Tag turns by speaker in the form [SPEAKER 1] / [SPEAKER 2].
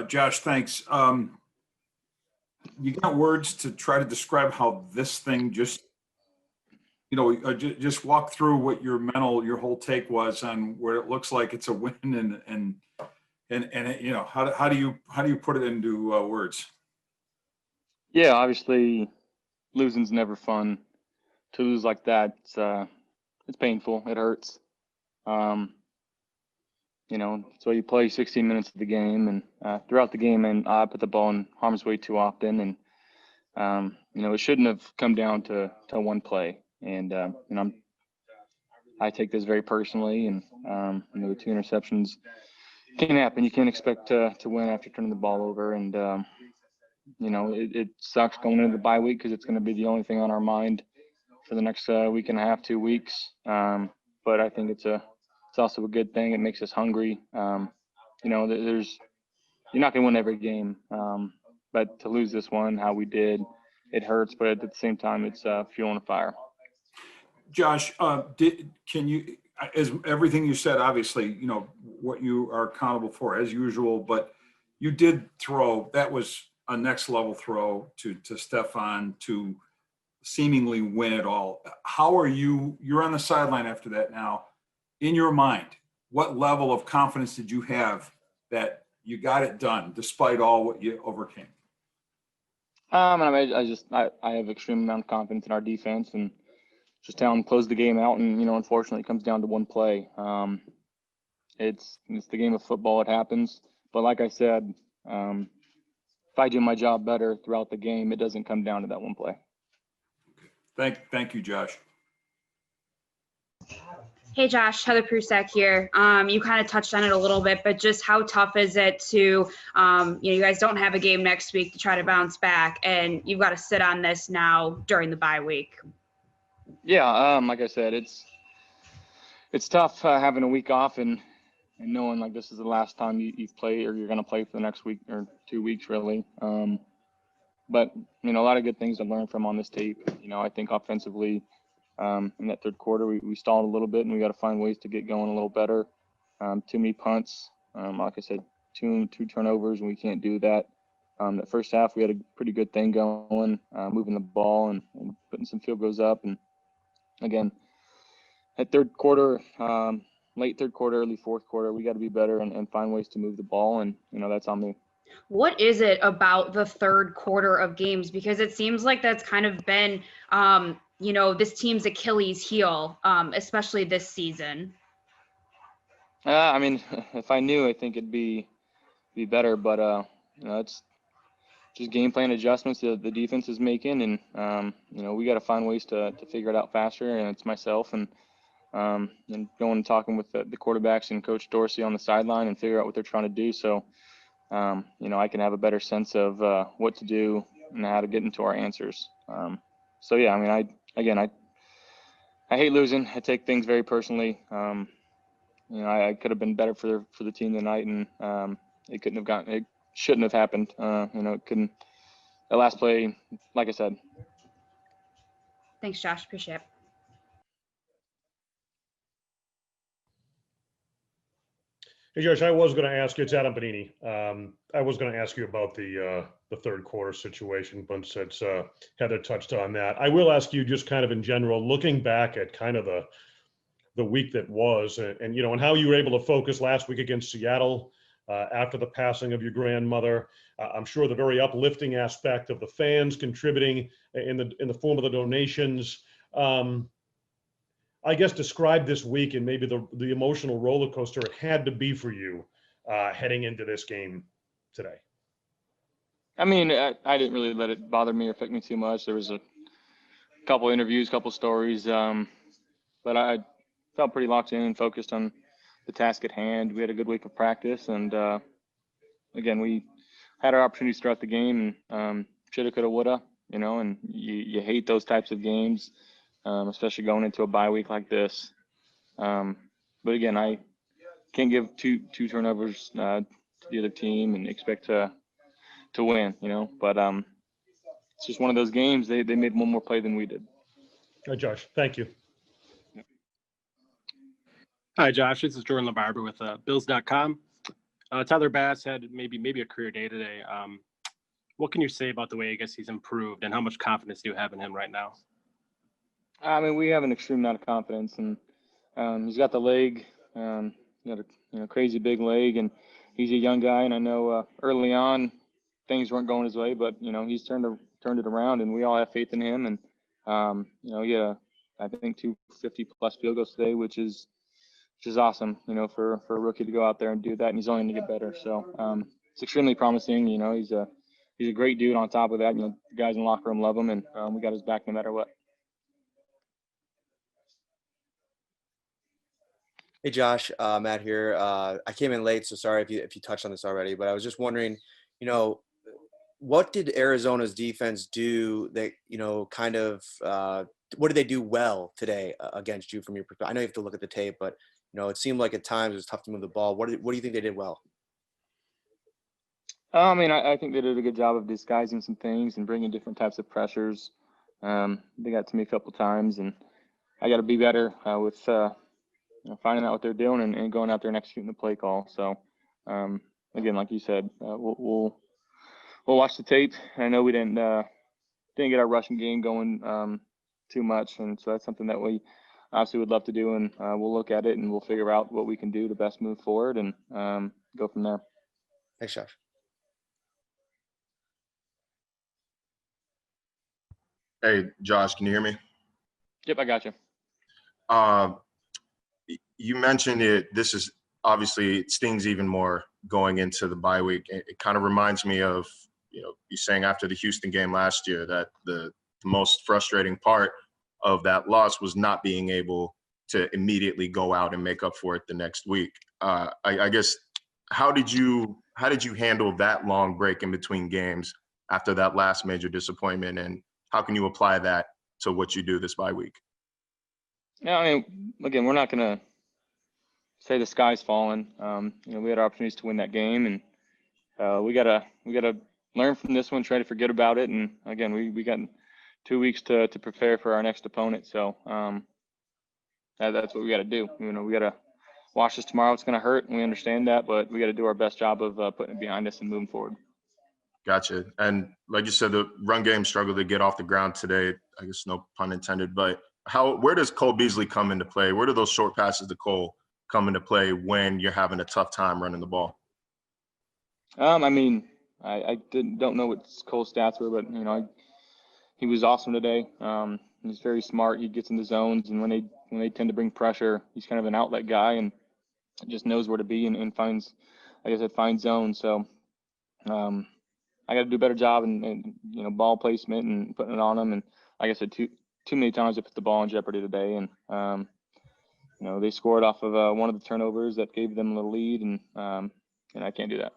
[SPEAKER 1] Josh, thanks. You got words to try to describe how this thing just, just walk through what your whole take was on where it looks like it's a win and how do you put it into words?
[SPEAKER 2] Yeah, obviously losing's never fun. To lose like that, it's painful. It hurts. So you play 16 minutes of the game, and throughout the game, and I put the ball in harm's way too often, and it shouldn't have come down to one play. And I take this very personally, and the 2 interceptions can happen. You can't expect to win after turning the ball over, and it sucks going into the bye week because it's going to be the only thing on our mind for the next week and a half, 2 weeks. But I think it's also a good thing. It makes us hungry. You're not going to win every game, but to lose this one, how we did, it hurts. But at the same time, it's fuel on the fire.
[SPEAKER 1] Josh, can you, as everything you said, obviously, what you are accountable for as usual, but you did throw, that was a next level throw to Stefan to seemingly win it all. How are you're on the sideline after that now. In your mind, what level of confidence did you have that you got it done despite all what you overcame?
[SPEAKER 2] I have extreme amount of confidence in our defense and just tell them to close the game out. And, unfortunately it comes down to one play. It's the game of football. It happens. But like I said, if I do my job better throughout the game, it doesn't come down to that one play.
[SPEAKER 1] Thank you, Josh.
[SPEAKER 3] Hey, Josh, Heather Prusak here. You kind of touched on it a little bit, but just how tough is it to, you guys don't have a game next week to try to bounce back, and you've got to sit on this now during the bye week?
[SPEAKER 2] Yeah, like I said, it's tough having a week off and knowing like this is the last time you've played or you're going to play for the next week or 2 weeks, really. But, a lot of good things to learn from on this tape. I think offensively, in that third quarter, we stalled a little bit, and we got to find ways to get going a little better. Too many punts. Like I said, two turnovers, and we can't do that. The first half, we had a pretty good thing going, moving the ball and putting some field goals up. And, again, at third quarter, late third quarter, early fourth quarter, we got to be better and find ways to move the ball, and, that's on me.
[SPEAKER 3] What is it about the third quarter of games? Because it seems like that's kind of been this team's Achilles heel, especially this season.
[SPEAKER 2] If I knew, I think it'd be better, but it's just game plan adjustments that the defense is making, and we got to find ways to figure it out faster. And it's myself and going and talking with the quarterbacks and Coach Dorsey on the sideline and figure out what they're trying to do. So I can have a better sense of what to do and how to get into our answers. I hate losing. I take things very personally. I could have been better for the team tonight, and it shouldn't have happened. It couldn't. The last play, like I said.
[SPEAKER 3] Thanks, Josh. Appreciate it.
[SPEAKER 4] Hey, Josh, I was going to ask you, it's Adam Benini. I was going to ask you about the third quarter situation, but since Heather touched on that, I will ask you just kind of in general, looking back at kind of the week that was and how you were able to focus last week against Seattle after the passing of your grandmother. I'm sure the very uplifting aspect of the fans contributing in the form of the donations. I guess describe this week and maybe the emotional roller coaster it had to be for you heading into this game today.
[SPEAKER 2] I didn't really let it bother me or affect me too much. There was a couple interviews, couple stories, but I felt pretty locked in and focused on the task at hand. We had a good week of practice, and again, we had our opportunities throughout the game, and shoulda, coulda, woulda, and you hate those types of games. Especially going into a bye week like this. But again, I can't give two turnovers to the other team and expect to win, But it's just one of those games. They made one more play than we did.
[SPEAKER 4] All right, Josh, thank you.
[SPEAKER 5] Hi, Josh. This is Jordan LaBarber with Bills.com. Tyler Bass had maybe a career day today. What can you say about the way I guess he's improved, and how much confidence do you have in him right now?
[SPEAKER 2] I mean, we have an extreme amount of confidence, and he's got the leg, got a crazy big leg, and he's a young guy. And I know early on things weren't going his way, but he's turned it around, and we all have faith in him. And he had I think 250+ field goals today, which is awesome. For a rookie to go out there and do that, and he's only going to get better. So it's extremely promising. He's a great dude. On top of that, the guys in the locker room love him, and we got his back no matter what.
[SPEAKER 6] Hey Josh, Matt here. I came in late, so sorry if you touched on this already, but I was just wondering, what did Arizona's defense do that, what did they do well today against you from your perspective? I know you have to look at the tape, but, it seemed like at times it was tough to move the ball. What do you think they did well?
[SPEAKER 2] I mean, I think they did a good job of disguising some things and bringing different types of pressures. They got to me a couple times, and I got to be better with finding out what they're doing and going out there and executing the play call. So, again, like you said, we'll watch the tape. I know we didn't get our rushing game going too much, and so that's something that we obviously would love to do. And we'll look at it and we'll figure out what we can do to best move forward and go from there.
[SPEAKER 6] Thanks, Josh.
[SPEAKER 7] Hey, Josh, can you hear me?
[SPEAKER 2] Yep, I got you.
[SPEAKER 7] You mentioned it. This is obviously, it stings even more going into the bye week. It kind of reminds me of, you saying after the Houston game last year that the most frustrating part of that loss was not being able to immediately go out and make up for it the next week. I guess, how did you handle that long break in between games after that last major disappointment, and how can you apply that to what you do this bye week?
[SPEAKER 2] Yeah, I mean, again, we're not going to say the sky's falling. We had opportunities to win that game, and we gotta learn from this one, try to forget about it. And again, we got 2 weeks to prepare for our next opponent. So that's what we got to do. We got to watch this tomorrow. It's going to hurt, and we understand that, but we got to do our best job of putting it behind us and moving forward.
[SPEAKER 7] Gotcha. And like you said, the run game struggled to get off the ground today. I guess no pun intended. But where does Cole Beasley come into play? Where do those short passes to Cole come into play when you're having a tough time running the ball? I
[SPEAKER 2] mean, I don't know what Cole's stats were, but he was awesome today. He's very smart. He gets in the zones, and when they tend to bring pressure, he's kind of an outlet guy and just knows where to be and finds, like I said, finds zones. So I got to do a better job and ball placement and putting it on him. And like I said, too many times I put the ball in jeopardy today, and they scored off of one of the turnovers that gave them a little lead, and I can't do that.